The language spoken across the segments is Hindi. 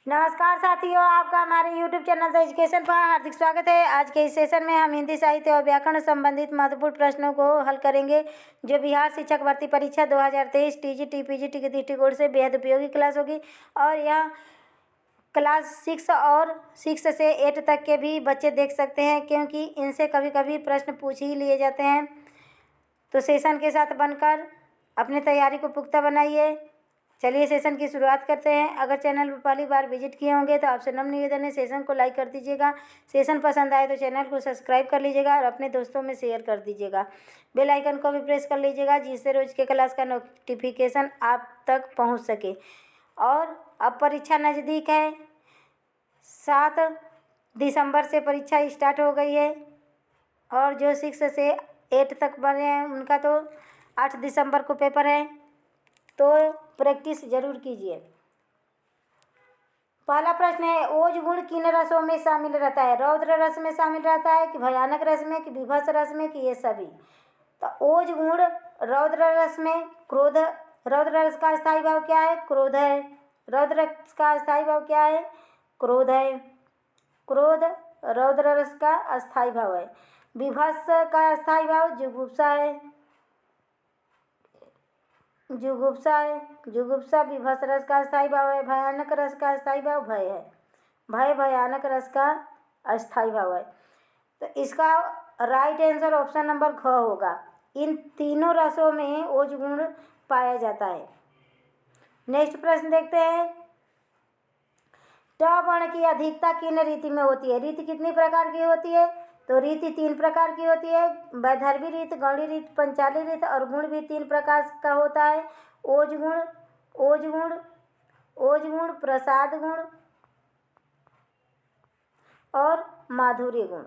नमस्कार साथियों, आपका हमारे YouTube चैनल द एजुकेशन पर हार्दिक स्वागत है। आज के इस सेशन में हम हिंदी साहित्य और व्याकरण संबंधित महत्वपूर्ण प्रश्नों को हल करेंगे, जो बिहार शिक्षक भर्ती परीक्षा 2023 टीजीटी पीजीटी के दृष्टिकोण से बेहद उपयोगी क्लास होगी। और यह क्लास 6 और 6 से 8 तक के भी बच्चे देख सकते हैं, क्योंकि इनसे कभी कभी प्रश्न पूछ ही लिए जाते हैं। तो सेशन के साथ बनकर अपनी तैयारी को पुख्ता बनाइए। चलिए सेशन की शुरुआत करते हैं। अगर चैनल पर पहली बार विजिट किए होंगे तो आपसे नम्र निवेदन है, सेशन को लाइक कर दीजिएगा। सेशन पसंद आए तो चैनल को सब्सक्राइब कर लीजिएगा और अपने दोस्तों में शेयर कर दीजिएगा। बेल आइकन को भी प्रेस कर लीजिएगा, जिससे रोज के क्लास का नोटिफिकेशन आप तक पहुंच सके। और अब परीक्षा नज़दीक है, 7 दिसंबर से परीक्षा स्टार्ट हो गई है। और जो 6 से 8 तक बने हैं उनका तो 8 दिसंबर को पेपर है, तो प्रैक्टिस जरूर कीजिए। पहला प्रश्न है, ओज गुण किन रसों में शामिल रहता है? रौद्र रस में शामिल रहता है कि भयानक रस में कि विभत्स रस में कि ये सभी? तो ओज गुण रौद्र रस में क्रोध। रौद्र रस का स्थायी भाव क्या है? क्रोध है। रौद्र रस का स्थायी भाव क्या है? क्रोध है। क्रोध रौद्र रस का अस्थायी भाव है। विभत्स का अस्थायी भाव जुगुप्सा है। जुगुप्सा है। जुगुप्सा विभत्स रस का अस्थायी भाव है। भयानक रस का अस्थायी भाव भय है। भय भयानक रस का अस्थायी भाव है। तो इसका राइट आंसर ऑप्शन नंबर ख होगा। इन तीनों रसों में ओज गुण पाया जाता है। नेक्स्ट प्रश्न देखते हैं। ट वर्ण की अधिकता किन रीति में होती है? रीति कितनी प्रकार की होती है? तो रीति 3 प्रकार की होती है। वैदर्भी रीत, गौड़ी रीत, पंचाली रीत। और गुण भी 3 प्रकार का होता है। ओज गुण, ओज गुण, ओज गुण, प्रसाद गुण और माधुर्य गुण।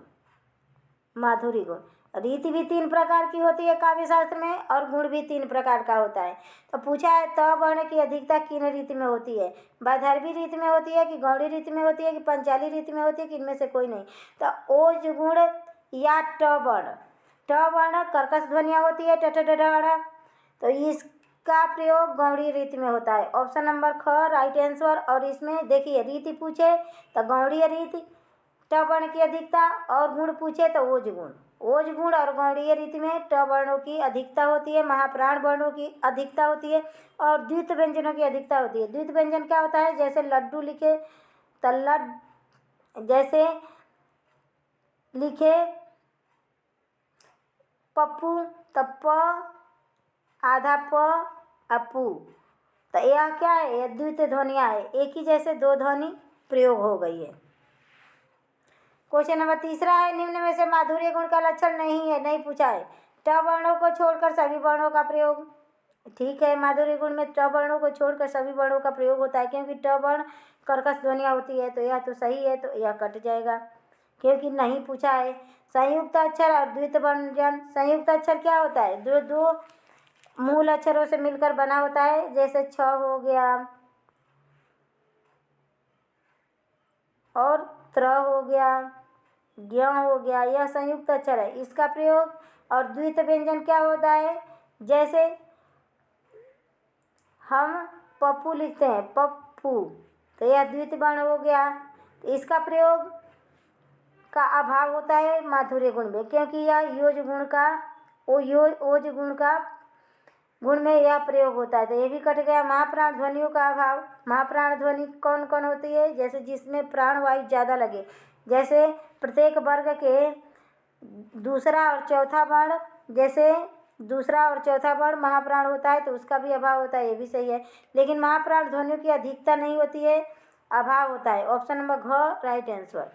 माधुर्य गुण। रीति भी 3 प्रकार की होती है काव्य शास्त्र में, और गुण भी 3 प्रकार का होता है। तो पूछा है त वर्ण की अधिकता किन रीति में होती है? वैदर्भी रीति में होती है कि गौड़ी रीति में होती है कि पंचाली रीति में होती है कि इनमें से कोई नहीं? तो ओज गुण या ट वर्ण। ट वर्ण कर्कश ध्वनियाँ होती है, ट ठ ड ढ। तो इसका प्रयोग गौड़ी रीति में होता है। ऑप्शन नंबर ख राइट आंसर। और इसमें देखिए, रीति पूछे तो गौड़ीय रीति, ट वर्ण की अधिकता, और गुण पूछे तो ओज गुण। ओज गुण और गौड़ीय रीति में ट वर्णों की अधिकता होती है, महाप्राण वर्णों की अधिकता होती है, और द्वित व्यंजनों की अधिकता होती है। द्वित व्यंजन क्या होता है? जैसे लड्डू लिखे तो जैसे लिखे पप्पू तो प आधा प अपू। तो यह क्या है? यह द्वित ध्वनियाँ है। एक ही जैसे 2 ध्वनि प्रयोग हो गई है। क्वेश्चन नंबर 3 है, निम्न में से माधुर्य गुण का लक्षण नहीं है, नहीं पूछा है। ट वर्णों को छोड़कर सभी वर्णों का प्रयोग। ठीक है, माधुर्य गुण में ट वर्णों को छोड़कर सभी वर्णों का प्रयोग होता है, क्योंकि ट वर्ण कर्कश ध्वनियाँ होती है। तो यह तो सही है, तो यह कट जाएगा, क्योंकि नहीं पूछा है। संयुक्त अक्षर और द्वित व्यंजन। संयुक्त अक्षर क्या होता है? जो 2 मूल अक्षरों से मिलकर बना होता है, जैसे छ हो गया और त्र हो गया, ज्ञ हो गया, यह संयुक्त अक्षर है, इसका प्रयोग। और द्वित व्यंजन क्या होता है? जैसे हम पप्पू लिखते हैं, पप्पू, तो यह द्वित वर्ण हो गया। तो इसका प्रयोग का अभाव होता है माधुर्य गुण में, क्योंकि यह योज गुण का ओज गुण का गुण में यह प्रयोग होता है। तो ये भी कट गया। महाप्राण ध्वनियों का अभाव। महाप्राण ध्वनि कौन कौन होती है? जैसे जिसमें प्राण वायु ज़्यादा लगे, जैसे प्रत्येक वर्ग के दूसरा और चौथा वर्ण, जैसे दूसरा और चौथा वर्ण महाप्राण होता है, तो उसका भी अभाव होता है, ये भी सही है। लेकिन महाप्राण ध्वनियों की अधिकता नहीं होती है, अभाव होता है। ऑप्शन नंबर घ राइट आंसर।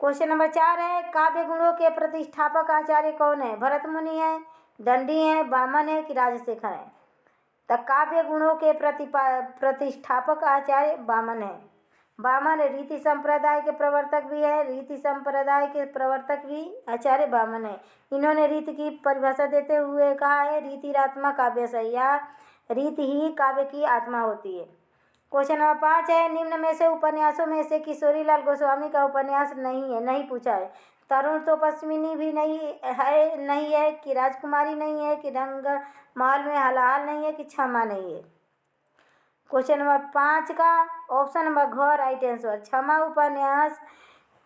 क्वेश्चन नंबर 4 है, काव्य गुणों के प्रतिष्ठापक आचार्य कौन है? भरत मुनि है, दंडी है, वामन है कि राजशेखर है? तो काव्य गुणों के प्रतिष्ठापक आचार्य वामन है। वामन रीति संप्रदाय के प्रवर्तक भी है। रीति संप्रदाय के प्रवर्तक भी आचार्य वामन है। इन्होंने रीति की परिभाषा देते हुए कहा है, रीतिरात्मा काव्य से, या रीति ही काव्य की आत्मा होती है। क्वेश्चन नंबर 5 है, निम्न में से उपन्यासों में से किशोरीलाल गोस्वामी का उपन्यास नहीं है, नहीं पूछा है। तरुण तो पश्मिनी भी नहीं है कि राजकुमारी नहीं है कि रंग महल में हलाहल नहीं है कि क्षमा नहीं है? क्वेश्चन नंबर 5 का ऑप्शन नंबर घ राइट आंसर। क्षमा उपन्यास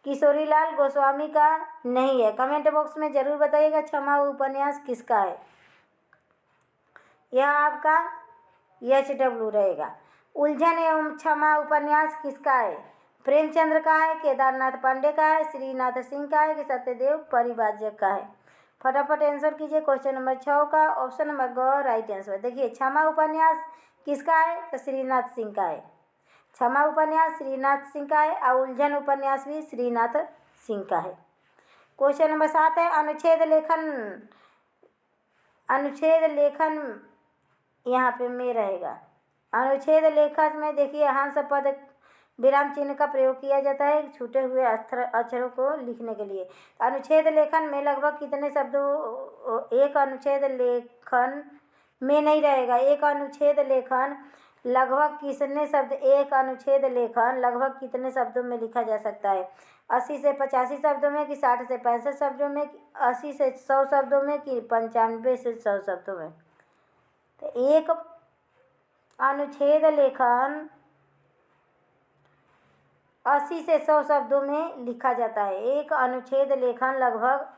किशोरीलाल गोस्वामी का नहीं है। कमेंट बॉक्स में जरूर बताइएगा क्षमा उपन्यास किसका है। यह आपका HW रहेगा। उलझन एवं क्षमा उपन्यास किसका है? प्रेमचंद्र का है, केदारनाथ पांडे का है, श्रीनाथ सिंह का है कि सत्यदेव परिव्राजक का है? फटाफट आंसर कीजिए। क्वेश्चन नंबर 6 का ऑप्शन नंबर ग राइट आंसर। देखिए क्षमा उपन्यास किसका है? तो श्रीनाथ सिंह का है। क्षमा उपन्यास श्रीनाथ सिंह का है और उलझन उपन्यास भी श्रीनाथ सिंह का है। क्वेश्चन नंबर 7 है अनुच्छेद लेखन यहाँ पे में रहेगा। अनुच्छेद लेखन में देखिए हंस पद विराम चिन्ह का प्रयोग किया जाता है छूटे हुए अक्षरों को लिखने के लिए। अनुच्छेद लेखन में लगभग कितने शब्दों एक अनुच्छेद लेखन में नहीं रहेगा। एक अनुच्छेद लेखन लगभग कितने शब्द एक अनुच्छेद लेखन लगभग कितने शब्दों में लिखा जा सकता है? 80 से 85 शब्दों में कि 60 से 65 शब्दों में, 80 से 100 शब्दों में कि 95 से 100 शब्दों में? तो एक अनुच्छेद लेखन 80 से 100 शब्दों में लिखा जाता है। एक अनुच्छेद लेखन लगभग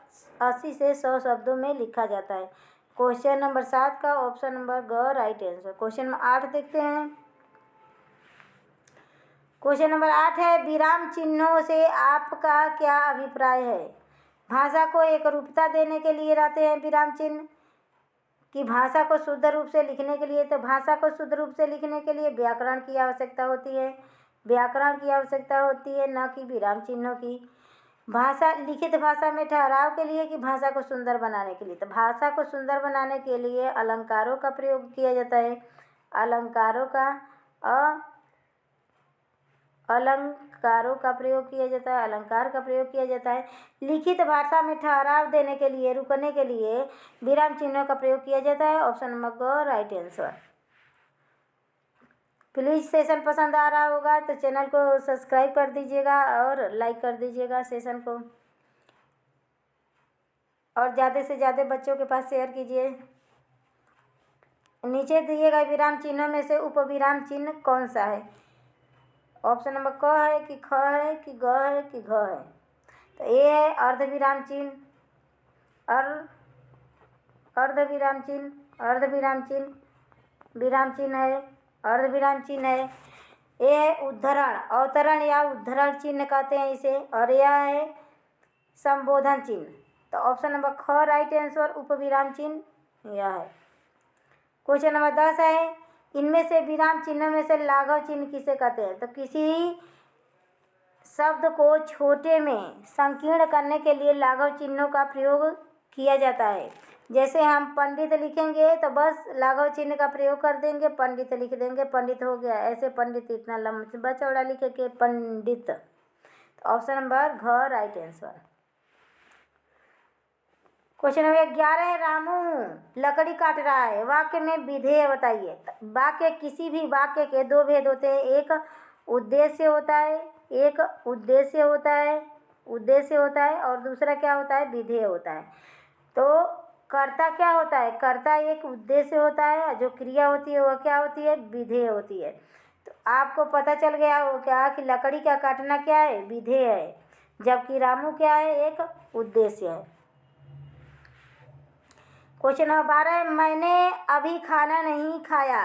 80 से 100 शब्दों में लिखा जाता है। क्वेश्चन नंबर 7 का ऑप्शन नंबर ग राइट आंसर। क्वेश्चन नंबर 8 देखते हैं। क्वेश्चन नंबर 8 है विराम चिन्हों से आपका क्या अभिप्राय है? भाषा को एक रूपता देने के लिए रहते हैं विराम चिन्ह कि भाषा को शुद्ध रूप से लिखने के लिए? तो भाषा को शुद्ध रूप से लिखने के लिए व्याकरण की आवश्यकता होती है। व्याकरण की आवश्यकता होती है, न कि विराम चिन्हों की। भाषा लिखित भाषा में ठहराव के लिए कि भाषा को सुंदर बनाने के लिए? तो भाषा को सुंदर बनाने के लिए अलंकारों का प्रयोग किया जाता है। अलंकारों का प्रयोग किया जाता है। अलंकार का प्रयोग किया जाता है। लिखित भाषा में ठहराव देने के लिए, रुकने के लिए विराम चिन्हों का प्रयोग किया जाता है। ऑप्शन नंबर ग राइट आंसर। प्लीज़ सेशन पसंद आ रहा होगा तो चैनल को सब्सक्राइब कर दीजिएगा और लाइक कर दीजिएगा सेशन को, और ज़्यादा से ज़्यादा बच्चों के पास शेयर कीजिए। नीचे दिए गए विराम चिन्हों में से उपविराम चिन्ह कौन सा है? ऑप्शन नंबर क है कि ख है कि ग है कि घ है? तो ए है अर्धविराम चिन्ह, अर्धविराम चिन्ह, अर्धविराम चिन्ह, विराम चिन्ह है, अर्धविराम चिन्ह है। ए है उद्धरण, अवतरण या उद्धरण चिन्ह कहते हैं इसे, और यह है संबोधन चिन्ह। तो ऑप्शन नंबर ख राइट आंसर, उपविराम चिन्ह यह है। क्वेश्चन नंबर 10 है इनमें से विराम चिन्ह में से लाघव चिन्ह किसे कहते हैं? तो किसी शब्द को छोटे में संकीर्ण करने के लिए लाघव चिन्हों का प्रयोग किया जाता है। जैसे हम पंडित लिखेंगे तो बस लाघव चिन्ह का प्रयोग कर देंगे, पंडित लिख देंगे, पंडित हो गया। ऐसे पंडित इतना लंबा चौड़ा लिखे के पंडित। तो ऑप्शन नंबर घ राइट आंसर। क्वेश्चन नंबर 11 है रामू लकड़ी काट रहा है, वाक्य में विधेय बताइए। वाक्य किसी भी वाक्य के दो भेद होते हैं, एक उद्देश्य होता है और दूसरा क्या होता है? विधेय होता है। तो कर्ता क्या होता है? कर्ता एक उद्देश्य होता है, जो क्रिया होती है वह क्या होती है? विधेय होती है। तो आपको पता चल गया हो क्या कि लकड़ी का काटना क्या है? विधेय है, जबकि रामू क्या है? एक उद्देश्य है। क्वेश्चन नंबर 12 है मैंने अभी खाना नहीं खाया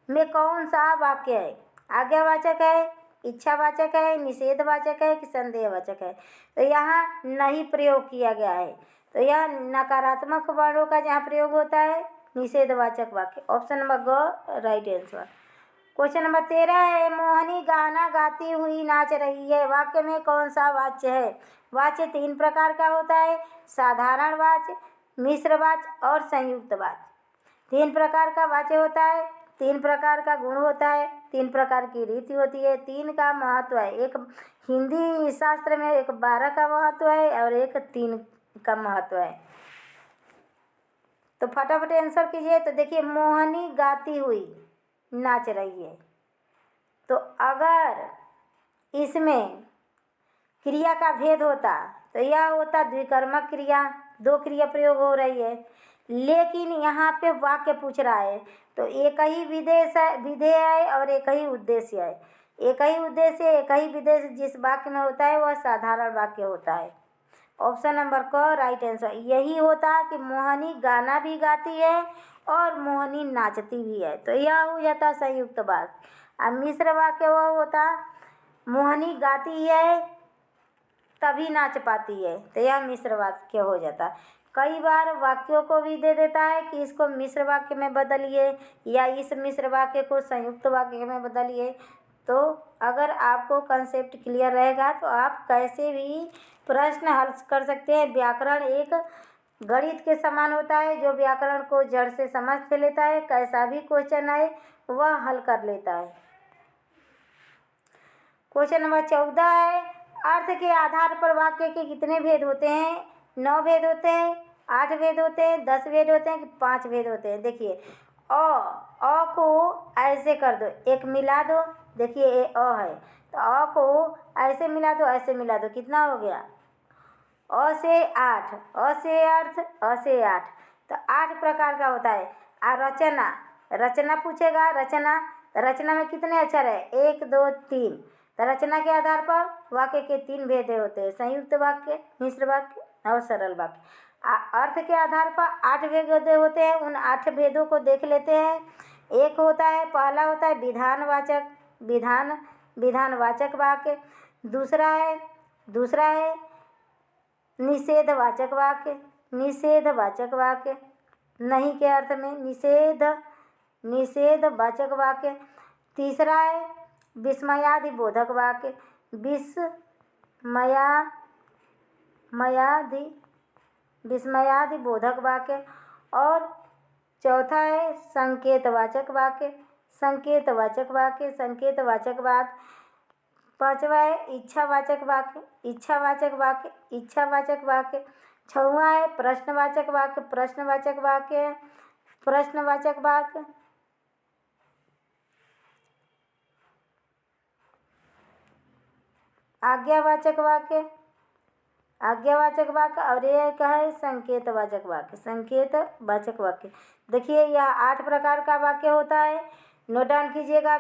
में कौन सा वाक्य है? आज्ञावाचक है, इच्छावाचक है, निषेधवाचक है कि संदेहवाचक है? तो यहाँ नहीं प्रयोग किया गया है। तो यह नकारात्मक वर्णों का जहाँ प्रयोग होता है निषेधवाचक वाक्य। ऑप्शन नंबर ग राइट आंसर। क्वेश्चन नंबर 13 है मोहिनी गाना गाती हुई नाच रही है, वाक्य में कौन सा वाच्य है? वाच्य 3 प्रकार का होता है, साधारण वाच्य, मिश्र वाच्य और संयुक्त वाच्य। 3 प्रकार का वाच्य होता है, 3 प्रकार का गुण होता है, 3 प्रकार की रीति होती है, 3 का महत्व है। एक हिंदी शास्त्र में एक 12 का महत्व है और एक 3 का महत्व है। तो फटाफट आंसर कीजिए। तो देखिए मोहिनी गाती हुई नाच रही है, तो अगर इसमें क्रिया का भेद होता तो यह होता द्विकर्मक क्रिया, 2 क्रिया प्रयोग हो रही है। लेकिन यहाँ पे वाक्य पूछ रहा है, तो एक ही विधेय है और एक ही उद्देश्य है। एक ही उद्देश्य, एक ही विधेय जिस वाक्य में होता है वह साधारण वाक्य होता है। ऑप्शन नंबर क राइट आंसर यही होता है कि मोहिनी गाना भी गाती है और मोहिनी नाचती भी है, तो यह हो जाता संयुक्त वाक्य। अब मिश्र वाक्य वह होता मोहिनी गाती है तभी नाच पाती है, तो यह मिश्र वाक्य हो जाता। कई बार वाक्यों को भी दे देता है कि इसको मिश्र वाक्य में बदलिए या इस मिश्र वाक्य को संयुक्त वाक्य में बदलिए। तो अगर आपको कंसेप्ट क्लियर रहेगा तो आप कैसे भी प्रश्न हल कर सकते हैं। व्याकरण एक गणित के समान होता है, जो व्याकरण को जड़ से समझ के लेता है, कैसा भी क्वेश्चन आए वह हल कर लेता है। क्वेश्चन नंबर 14 है, अर्थ के आधार पर वाक्य के कितने भेद होते हैं? 9 भेद होते हैं, 8 भेद होते हैं, 10 भेद होते हैं कि 5 भेद होते हैं? देखिए अ को ऐसे कर दो, एक मिला दो, देखिए ये अ है, तो अ को ऐसे मिला दो, ऐसे मिला दो, कितना हो गया? अ से 8, अ से अर्थ, अ से 8, तो 8 प्रकार का होता है। रचना, रचना पूछेगा, रचना में कितने अक्षर है? 1 2 3, तो रचना के आधार पर वाक्य के 3 भेद होते हैं, संयुक्त वाक्य, मिश्र वाक्य और सरल वाक्य। अर्थ के आधार पर 8 भेद होते हैं, उन 8 भेदों को देख लेते हैं। एक होता है, पहला होता है विधानवाचक वाक्य, दूसरा है निषेधवाचक वाक्य, नहीं के अर्थ में निषेधवाचक वाक्य, तीसरा है विस्मयादिबोधक वाक्य, विस्मयादिबोधक वाक्य, और चौथा है संकेतवाचक वाक्य। पांचवा है इच्छावाचक वाक्य। छठवां है प्रश्नवाचक वाक्य। आज्ञावाचक वाक्य और एक है संकेतवाचक वाक्य। देखिए यह 8 प्रकार का वाक्य होता है, नोट डाउन कीजिएगा।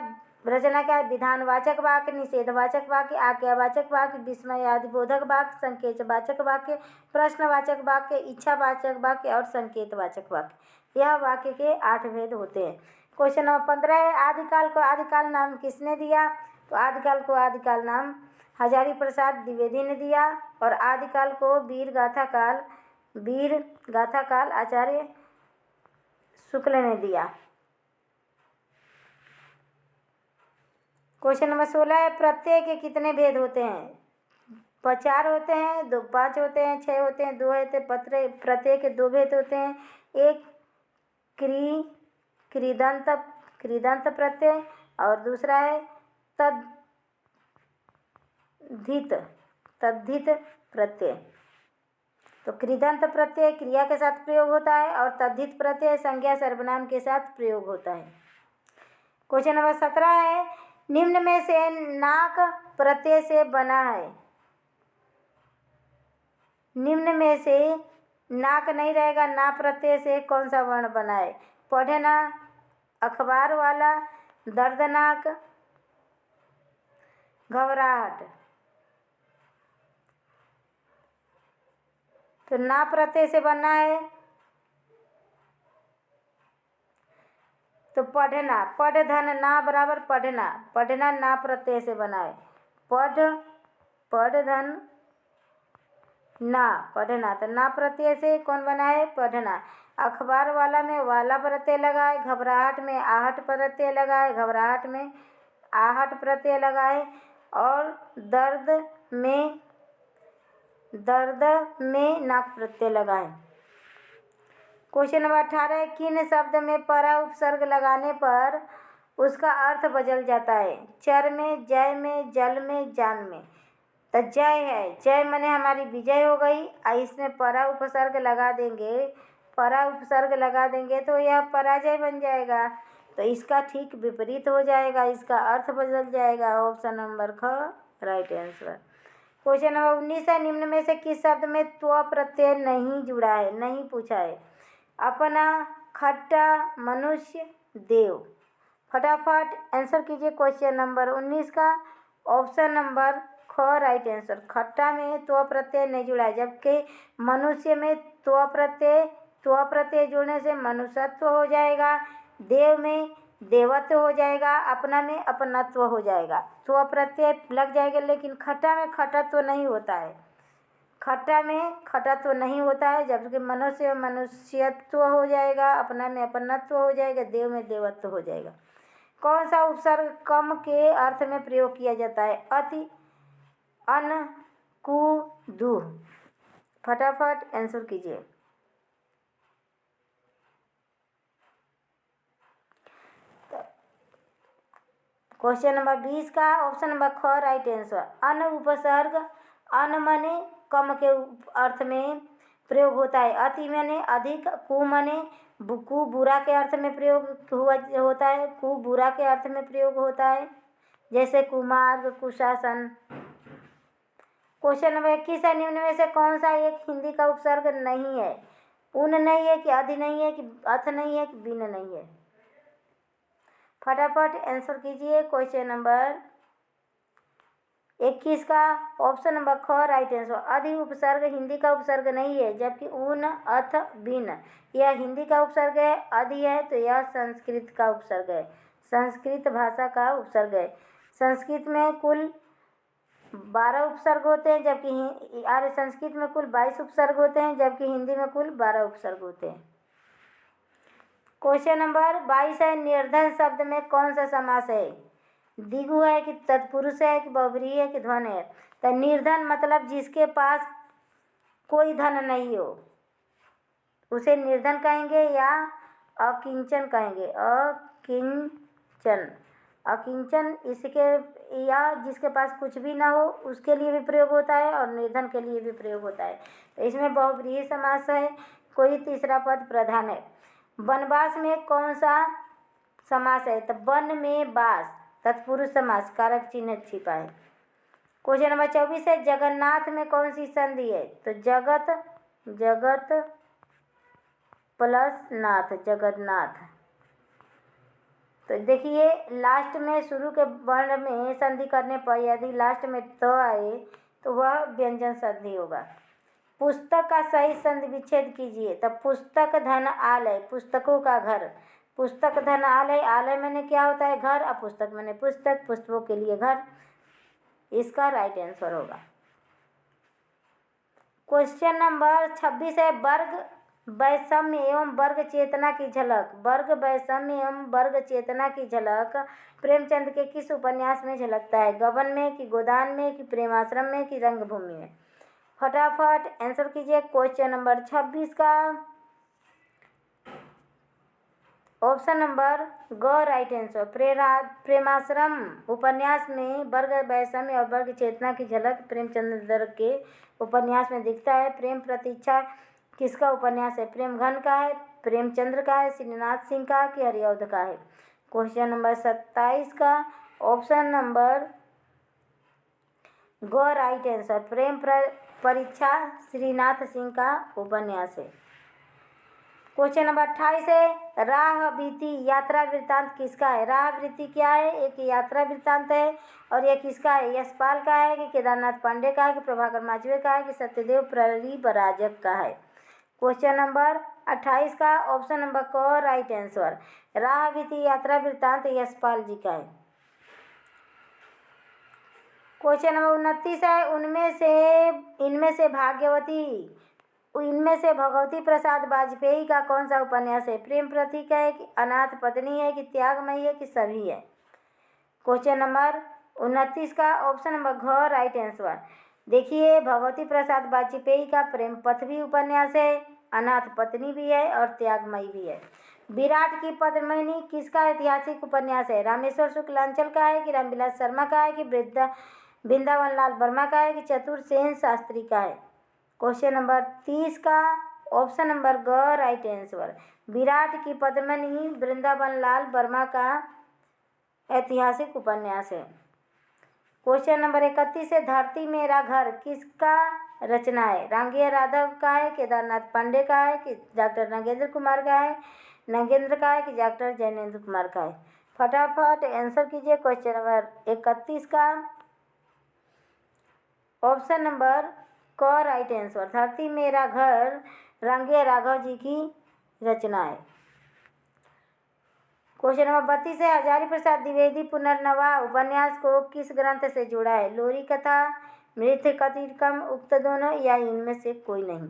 रचना क्या है? विधानवाचक वाक्य, निषेधवाचक वाक्य, आज्ञावाचक वाक्य, विस्मयादिबोधक वाक्य, संकेतवाचक वाक्य, प्रश्नवाचक वाक्य, इच्छावाचक वाक्य और संकेतवाचक वाक्य। यह वाक्य के 8 भेद होते हैं। क्वेश्चन नंबर 15 है, आदिकाल को आदिकाल नाम किसने दिया? तो आदिकाल को आदिकाल नाम हजारी प्रसाद द्विवेदी ने दिया, और आदिकाल को वीर गाथा काल आचार्य शुक्ल ने दिया। क्वेश्चन नंबर 16 है, प्रत्यय के कितने भेद होते हैं? 4 होते हैं, 5 होते हैं, 6 होते हैं, 2 होते हैं। प्रत्यय के 2 भेद होते हैं, एक कृदंत प्रत्यय और दूसरा है तद्धित प्रत्यय। तो कृदंत प्रत्यय क्रिया के साथ प्रयोग होता है और तद्धित प्रत्यय संज्ञा सर्वनाम के साथ प्रयोग होता है। क्वेश्चन नंबर 17 है, निम्न में से नाक प्रत्यय से बना है। निम्न में से नाक नहीं रहेगा, ना प्रत्यय से कौन सा वर्ण बना है? पढ़ना, अखबार वाला, दर्दनाक, घबराहट। तो ना प्रत्यय से बनना है, तो पढ़ना, पढ़ धन ना बराबर पढ़ना ना प्रत्यय से बना है। पढ़ धन ना, पढ़ना, तो ना प्रत्यय से कौन बना है? पढ़ना। अखबार वाला में वाला प्रत्यय लगाए, घबराहट में आहट प्रत्यय लगाए, घबराहट में आहट प्रत्यय लगाए, और दर्द में नाक प्रत्यय लगाए। क्वेश्चन नंबर 18, किन शब्द में परा उपसर्ग लगाने पर उसका अर्थ बदल जाता है? चर में, जय में, जल में, जान में। तो जय है, जय माने हमारी विजय हो गई, इसमें परा उपसर्ग लगा देंगे तो यह पराजय बन जाएगा, तो इसका ठीक विपरीत हो जाएगा, इसका अर्थ बदल जाएगा। ऑप्शन नंबर ख राइट आंसर। क्वेश्चन नंबर 19 है, निम्न में से किस शब्द में त्व प्रत्यय नहीं जुड़ा है? नहीं पूछा है। अपना, खट्टा, मनुष्य, देव। फटाफट आंसर कीजिए क्वेश्चन नंबर 19 का। ऑप्शन नंबर ख राइट आंसर। खट्टा में त्व प्रत्यय नहीं जुड़ा है, जबकि मनुष्य में त्व प्रत्यय जुड़ने से मनुष्यत्व हो जाएगा। देव में देवत्व हो जाएगा। अपना में अपनत्व हो जाएगा। त्व प्रत्यय लग जाएगा, लेकिन खट्टा में खट्टत्व नहीं होता है। खट्टा में खट्टत्व नहीं होता है, जबकि मनुष्य में मनुष्यत्व हो जाएगा। अपना में अपनत्व हो जाएगा। देव में देवत्व हो जाएगा। कौन सा उपसर्ग कम के अर्थ में प्रयोग किया जाता है? अति, अन, कु, दुह। फटाफट आंसर कीजिए। क्वेश्चन नंबर 20 का ऑप्शन नंबर ख राइट आंसर। अन उपसर्ग अन माने कम के अर्थ में प्रयोग होता है। अति माने अधिक। कु माने कु बुरा के अर्थ में प्रयोग होता है। कु बुरा के अर्थ में प्रयोग होता है, जैसे कुमार्ग, कुशासन। क्वेश्चन नंबर 21 है। निम्न में से कौन सा एक हिंदी का उपसर्ग नहीं है? उन नहीं है कि अधि नहीं है कि अथ नहीं है कि बिन नहीं है? फटाफट आंसर कीजिए क्वेश्चन नंबर 21 का ऑप्शन नंबर ख राइट आंसर। अधि उपसर्ग हिंदी का उपसर्ग नहीं है, जबकि उन, अथ, बिन यह हिंदी का उपसर्ग है। अधि है तो यह संस्कृत का उपसर्ग है। संस्कृत भाषा का उपसर्ग है। संस्कृत में कुल 12 उपसर्ग होते हैं, जबकि संस्कृत में कुल 22 उपसर्ग होते हैं, जबकि हिंदी में कुल 12 उपसर्ग होते हैं। क्वेश्चन नंबर 22 है। निर्धन शब्द में कौन सा समास है? द्विगु है कि तत्पुरुष है कि बहुब्रीहि है कि ध्वन है? तो निर्धन मतलब जिसके पास कोई धन नहीं हो, उसे निर्धन कहेंगे या अकिंचन कहेंगे? अकिंचन। अकिंचन इसके या जिसके पास कुछ भी ना हो उसके लिए भी प्रयोग होता है, और निर्धन के लिए भी प्रयोग होता है। तो इसमें बहुब्रीहि समास है। कोई तीसरा पद प्रधान है। वनवास में कौन सा समास है? तो वन में वास तत्पुरुष समास, कारक चिन्ह छिपा है। क्वेश्चन नंबर 24 है। जगन्नाथ में कौन सी संधि है? तो जगत प्लस नाथ, जगन्नाथ। तो देखिए लास्ट में शुरू के वर्ण में संधि करने पर यदि लास्ट में त आए तो वह व्यंजन संधि होगा। पुस्तक का सही संधि विच्छेद कीजिए। तो पुस्तक धन आलय, पुस्तकों का घर। पुस्तक धन आलय, आलय मैंने क्या होता है? घर। और पुस्तक मैंने पुस्तक, पुस्तकों के लिए घर। इसका राइट आंसर होगा। क्वेश्चन नंबर 26 है। वर्ग वैषम्य एवं वर्ग चेतना की झलक। वर्ग वैषम्य एवं वर्ग चेतना की झलक प्रेमचंद के किस उपन्यास में झलकता है? गबन में कि गोदान में कि प्रेमाश्रम में कि रंगभूमि में? फटाफट आंसर कीजिए क्वेश्चन नंबर 26 का ऑप्शन नंबर ग राइट आंसर। प्रेमाश्रम उपन्यास में वर्ग वैषम्य और वर्ग चेतना की झलक प्रेमचंद्र के उपन्यास में दिखता है। प्रेम प्रतीक्षा किसका उपन्यास है? प्रेमघन का है, प्रेमचंद्र का है, श्रीनाथ सिंह का कि हरिऔध का है? क्वेश्चन नंबर 27 का ऑप्शन नंबर ग राइट आंसर। प्रेम परीक्षा श्रीनाथ सिंह का उपन्यास है। क्वेश्चन नंबर 28 है। राह बीती यात्रा वृत्तांत किसका है? राह वृत्ति क्या है? एक यात्रा वृत्तांत है। और यह किसका है? यशपाल का है कि केदारनाथ पांडे का है कि प्रभाकर माचवे का है कि सत्यदेव परिव्राजक का है? क्वेश्चन नंबर 28 का ऑप्शन नंबर क राइट आंसर। राह बीती यात्रा वृत्तांत यशपाल जी का है। क्वेश्चन नंबर 29 है। इनमें से भगवती प्रसाद वाजपेयी का कौन सा उपन्यास है? प्रेम प्रतीक है कि अनाथ पत्नी है कि त्यागमयी है कि सभी है? क्वेश्चन नंबर 29 का ऑप्शन नंबर घ राइट आंसर। देखिए भगवती प्रसाद वाजपेयी का प्रेम पथ भी उपन्यास है, अनाथ पत्नी भी है और त्यागमयी भी है। विराट की पद्मिनी किसका ऐतिहासिक उपन्यास है? रामेश्वर शुक्लांचल का है कि रामविलास शर्मा का है कि वृंदावन लाल वर्मा का है कि चतुर सेन शास्त्री का है? क्वेश्चन नंबर 30 का ऑप्शन नंबर ग राइट आंसर। विराट की पद्मिनी वृंदावन लाल वर्मा का ऐतिहासिक उपन्यास है। क्वेश्चन नंबर 31 है, धरती मेरा घर किसका रचना है? रांगिया राघव का है, केदारनाथ पांडे का है कि डॉक्टर नागेंद्र कुमार का है, नागेंद्र का है कि डॉक्टर जैनेंद्र कुमार का है? फटाफट आंसर कीजिए क्वेश्चन नंबर 31 का। ऑप्शन नंबर क राइट आंसर, धरती मेरा घर रांगिया राघव जी की रचना है। क्वेश्चन नंबर 32 है, हजारी प्रसाद द्विवेदी पुनर्नवा उपन्यास को किस ग्रंथ से जोड़ा है? लोरी कथा, मृत्यु कतिकम, उक्त दोनों या इनमें से कोई नहीं?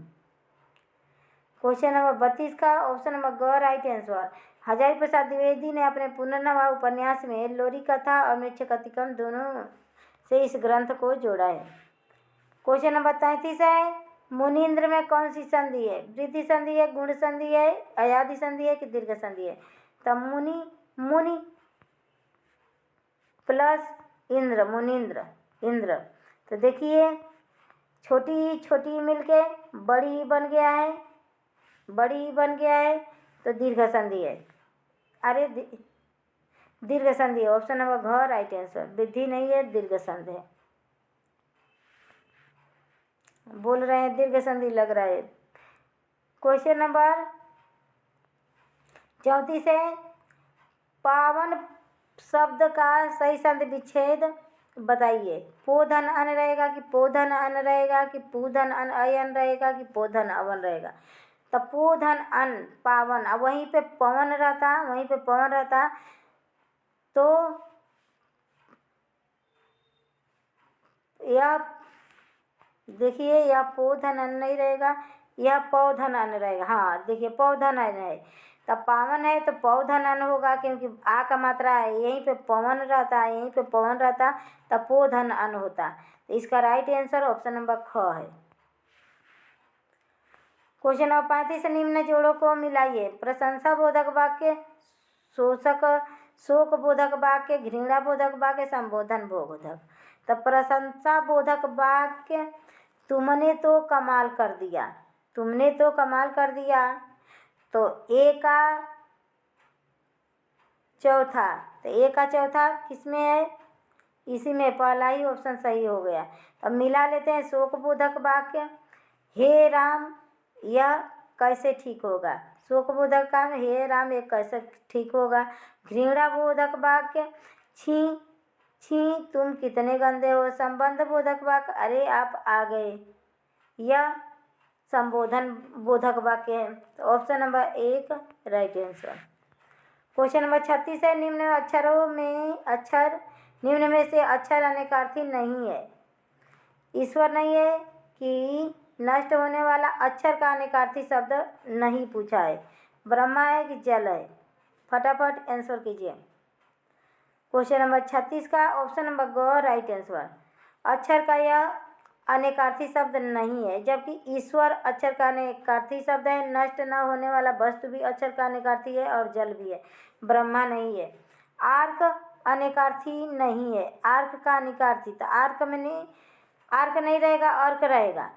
क्वेश्चन नंबर 32 का ऑप्शन नंबर ग राइट आंसर, हजारी प्रसाद द्विवेदी ने अपने पुनर्नवा उपन्यास में लोरी कथा और मृत्यु कतिकम दोनों से इस ग्रंथ को जोड़ा है। क्वेश्चन नंबर 33 है, मुनीन्द्र में कौन सी संधि है? वृद्धि संधि है, गुण संधि है, अयादि संधि है कि दीर्घ संधि है? तब मुनि प्लस इंद्र, मुनीन्द्र, इंद्र। तो देखिए छोटी छोटी मिलके बड़ी बन गया है, बड़ी बन गया है तो दीर्घ संधि है। अरे दीर्घ संधि है, ऑप्शन नंबर घ राइट आंसर, वृद्धि नहीं है, दीर्घ संधि है। बोल रहे हैं दीर्घ संधि लग रहा है। क्वेश्चन नंबर 34 है, पावन शब्द का सही संधि विच्छेद बताइए। पोधन अन रहेगा कि पोधन अन रहेगा कि पूधन अन अयन रहेगा कि पोधन अवन रहेगा? तो पोधन अन पावन, अब वहीं पे पवन रहता, वहीं पे पवन रहता तो यह देखिए यह पोधन अन नहीं रहेगा, यह पौधन अन रहेगा। हाँ देखिए पौधन अन है, तब पावन है तो पौधन अन होगा क्योंकि आ का मात्रा है, यहीं पे पवन रहता, यहीं पे पवन रहता तब पोधन अन होता। तो इसका राइट आंसर ऑप्शन नंबर ख है। क्वेश्चन नंबर 35, निम्न जोड़ों को मिलाइए। प्रशंसा बोधक वाक्य, शोक बोधक वाक्य, घृणा बोधक वाक्य, संबोधन बोधक। तो प्रशंसा बोधक वाक्य, तुमने तो कमाल कर दिया, तुमने तो कमाल कर दिया, तो ए का चौथा, तो ए का चौथा किसमें है? इसी में, पहला ही ऑप्शन सही हो गया। अब मिला लेते हैं। शोक बोधक वाक्य, हे राम यह कैसे ठीक होगा? शोक बोधक का हे राम यह कैसे ठीक होगा? घृणा बोधक वाक्य, छी छी तुम कितने गंदे हो। संबंध बोधक वाक्य, अरे आप आ गए, यह संबोधन बोधक वाक्य है। तो option number 1 right answer. Question number 36 है, निम्न में से अक्षर अनेकार्थी नहीं है। ईश्वर नहीं है कि नष्ट होने वाला अक्षर का अनेकार्थी शब्द नहीं पूछा है। ब्रह्मा है कि जल है? फटाफट आंसर कीजिए। क्वेश्चन नंबर 36 का ऑप्शन नंबर ग राइट आंसर, अक्षर का यह अनेकार्थी शब्द नहीं है, जबकि ईश्वर अक्षर का अनेकार्थी शब्द है। नष्ट न होने वाला वस्तु भी अक्षर का अनेकार्थी है और जल भी है, ब्रह्मा नहीं है। आर्क अनेकार्थी नहीं है, आर्क का अनेकार्थी, तो आर्क में नहीं, आर्क नहीं रहेगा, अर्क रहेगा,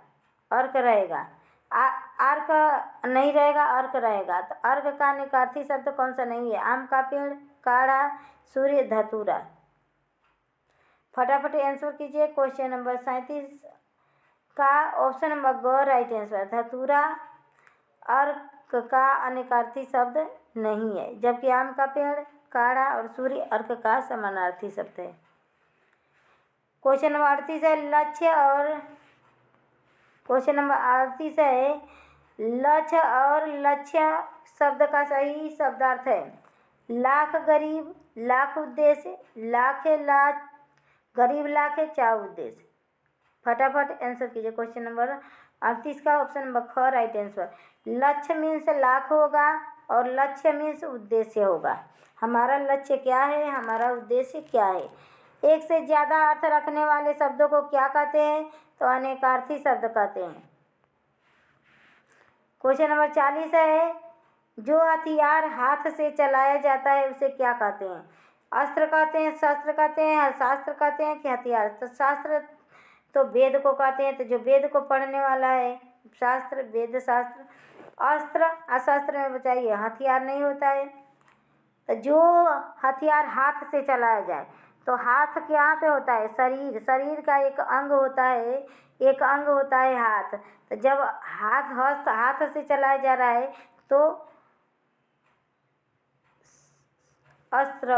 अर्क रहेगा। आर्क नहीं रहेगा, अर्क रहेगा, तो अर्क का अनेकार्थी शब्द कौन सा नहीं है? आम का पेड़, काढ़ा, सूर्य, धतूरा। फटाफट आंसर कीजिए। क्वेश्चन नंबर 37 का ऑप्शन नंबर ग राइट आंसर, धतूरा अर्क का अनेकार्थी शब्द नहीं है, जबकि आम का पेड़, काढ़ा और सूर्य अर्क का समानार्थी शब्द है। क्वेश्चन नंबर 38 है, लक्ष्य और क्वेश्चन नंबर 38 है, लक्ष्य और लक्ष्य शब्द का सही शब्दार्थ है। लाख गरीब, लाख उद्देश्य, लाखे लाख गरीब, लाखे चार उद्देश्य। फटाफट आंसर कीजिए। क्वेश्चन नंबर 38 का ऑप्शन नंबर ख राइट आंसर। लक्ष्य मीन्स लाख होगा और लक्ष्य मीन्स उद्देश्य होगा। हमारा लक्ष्य क्या है, हमारा उद्देश्य क्या है। एक से ज़्यादा अर्थ रखने वाले शब्दों को क्या कहते हैं? तो अनेकार्थी शब्द कहते हैं। क्वेश्चन नंबर 40 है, जो हथियार हाथ से चलाया जाता है उसे क्या कहते हैं? अस्त्र कहते हैं, शस्त्र कहते हैं, शास्त्र कहते हैं कि हथियार? तो शास्त्र तो वेद को कहते हैं, तो जो वेद को पढ़ने वाला है शास्त्र, वेद शास्त्र। अस्त्र अशस्त्र में बताइए, हथियार नहीं होता है। तो जो हथियार हाथ से चलाया जाए, तो हाथ कहाँ पे होता है? शरीर, शरीर का एक अंग होता है, एक अंग होता है हाथ। तो जब हाथ से चलाया जा रहा है तो अस्त्र,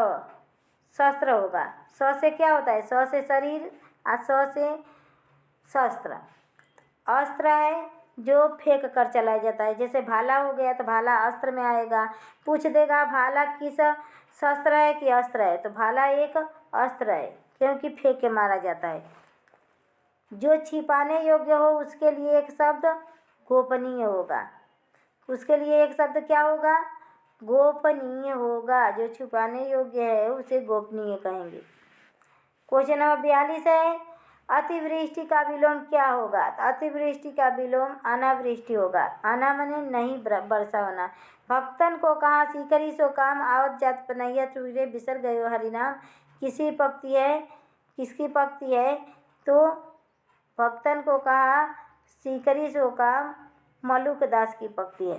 शस्त्र होगा। स से क्या होता है? स से शरीर और स से शस्त्र। अस्त्र है जो फेंक कर चलाया जाता है, जैसे भाला हो गया तो भाला अस्त्र में आएगा। पूछ देगा भाला किस शस्त्र है कि अस्त्र है, तो भाला एक अस्त्र है क्योंकि फेंक के मारा जाता है। जो छिपाने योग्य हो उसके लिए एक शब्द गोपनीय होगा। उसके लिए एक शब्द क्या होगा? गोपनीय होगा। जो छुपाने योग्य है उसे गोपनीय कहेंगे। क्वेश्चन नंबर 42 है, अतिवृष्टि का विलोम क्या होगा? तो अतिवृष्टि का विलोम अनावृष्टि होगा। अना मने नहीं वर्षा होना। भक्तन को कहा सीकरी सो काम, आवत जात पनैया चूरे बिसर गयो हरिनाम। किसकी पक्ति है? तो भक्तन को कहा सीकरी सो काम मलुक दास की पक्ति है।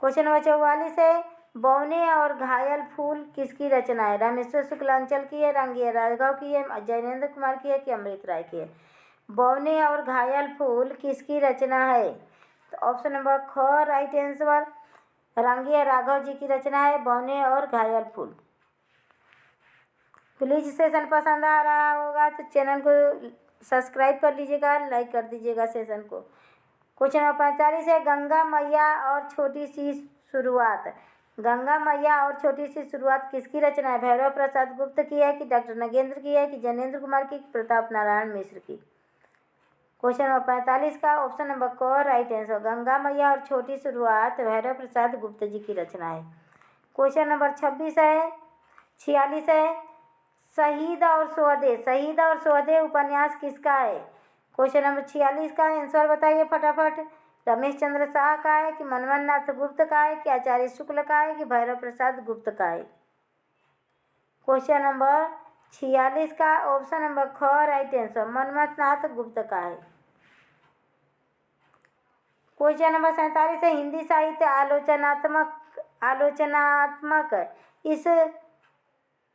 क्वेश्चन नंबर 44 है, बौने और घायल फूल किसकी रचना है? रामेश्वर शुक्लांचल की है, रांगिया राघव की है, जैनेन्द्र कुमार की है कि अमृत राय की है? बौने और घायल फूल किसकी रचना है? तो ऑप्शन नंबर ख राइट आंसर, रांगिया राघव जी की रचना है बौने और घायल फूल। प्लीज सेशन पसंद आ रहा होगा तो चैनल को सब्सक्राइब कर लीजिएगा, लाइक कर दीजिएगा सेशन को। क्वेश्चन नंबर 45 है, गंगा मैया और छोटी सी शुरुआत। गंगा मैया और छोटी सी शुरुआत किसकी रचना है? भैरव प्रसाद गुप्त की है कि डॉक्टर नगेंद्र की है कि जैनेन्द्र कुमार की, प्रताप नारायण मिश्र की? क्वेश्चन नंबर 45 का ऑप्शन नंबर क राइट आंसर, गंगा मैया और छोटी शुरुआत भैरव प्रसाद गुप्त जी की रचना है। क्वेश्चन नंबर 46 है, 46 है, शहीद और स्वदेह उपन्यास किसका है? क्वेश्चन नंबर 46 का आंसर बताइए फटाफट। रमेश चंद्र शाह का है कि मनमोहन नाथ गुप्त का है कि आचार्य शुक्ल का है कि भैरव प्रसाद गुप्त का है? क्वेश्चन नंबर 46 का ऑप्शन नंबर ख राइट आंसर, मनमोहन नाथ गुप्त का है। क्वेश्चन नंबर 47 है, हिंदी साहित्य आलोचनात्मक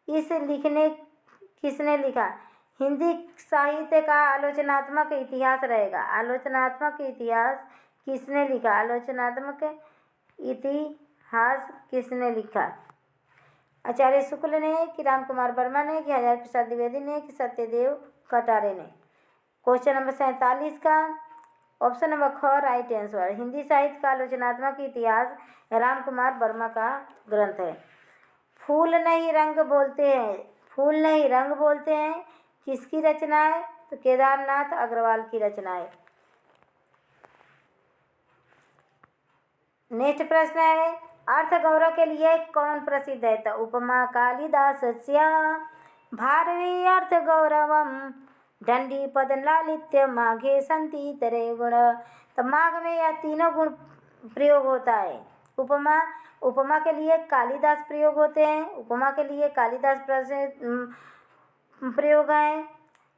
इस लिखने किसने लिखा? हिंदी साहित्य का आलोचनात्मक इतिहास रहेगा। आलोचनात्मक इतिहास किसने लिखा? आलोचनात्मक इतिहास किसने लिखा? आचार्य शुक्ल ने कि राम कुमार वर्मा ने कि हजारी प्रसाद द्विवेदी ने कि सत्यदेव कटारे ने? क्वेश्चन नंबर 47 का ऑप्शन नंबर ख राइट आंसर, हिंदी साहित्य का आलोचनात्मक इतिहास राम कुमार वर्मा का ग्रंथ है। फूल नहीं रंग बोलते हैं किसकी रचना है? तो केदारनाथ अग्रवाल की रचना है। नेक्स्ट प्रश्न है, अर्थ गौरव के लिए कौन प्रसिद्ध है? तो उपमा कालिदासस्य भारवी अर्थ गौरवम दंडी पद लालित्य माघे संति इतरे गुण। तो माघ में यह तीनों गुण प्रयोग होता है। उपमा के लिए कालिदास प्रयोग होते हैं, उपमा के लिए कालिदास प्रयोग है।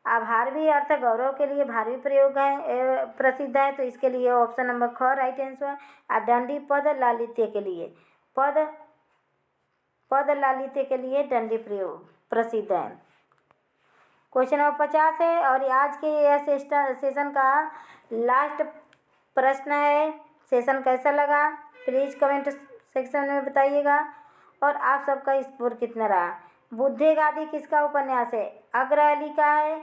अब भारवी अर्थ गौरव के लिए भारवी प्रयोग है, प्रसिद्ध है, तो इसके लिए ऑप्शन नंबर ख राइट आंसर। और दंडी पद लालित्य के लिए पद लालित्य के लिए दंडी प्रयोग प्रसिद्ध है। क्वेश्चन नंबर 50 है और आज के यह सेशन का लास्ट प्रश्न है। सेशन कैसा लगा प्लीज़ कमेंट सेक्शन में बताइएगा और आप सबका स्कोर कितना रहा। बुद्धे गादी किसका उपन्यास है? अग्र अली का है?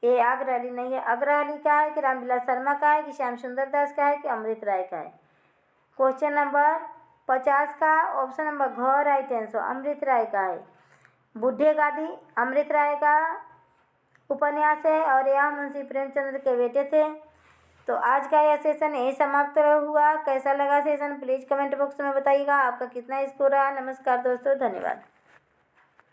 ये अग्र अली नहीं है, अग्र अली का है कि रामविलास शर्मा का है कि श्याम सुंदर दास का है कि अमृत राय का है? क्वेश्चन नंबर 50 का ऑप्शन नंबर घ राइट आंसर, अमृत राय का है। बुढ़े गादी अमृत राय का उपन्यास है और यह मुंशी प्रेमचंद्र के बेटे थे। तो आज का यह सेशन यही समाप्त हुआ। कैसा लगा सेशन प्लीज़ कमेंट बॉक्स में बताइएगा। आपका कितना स्कोर रहा। नमस्कार दोस्तों, धन्यवाद।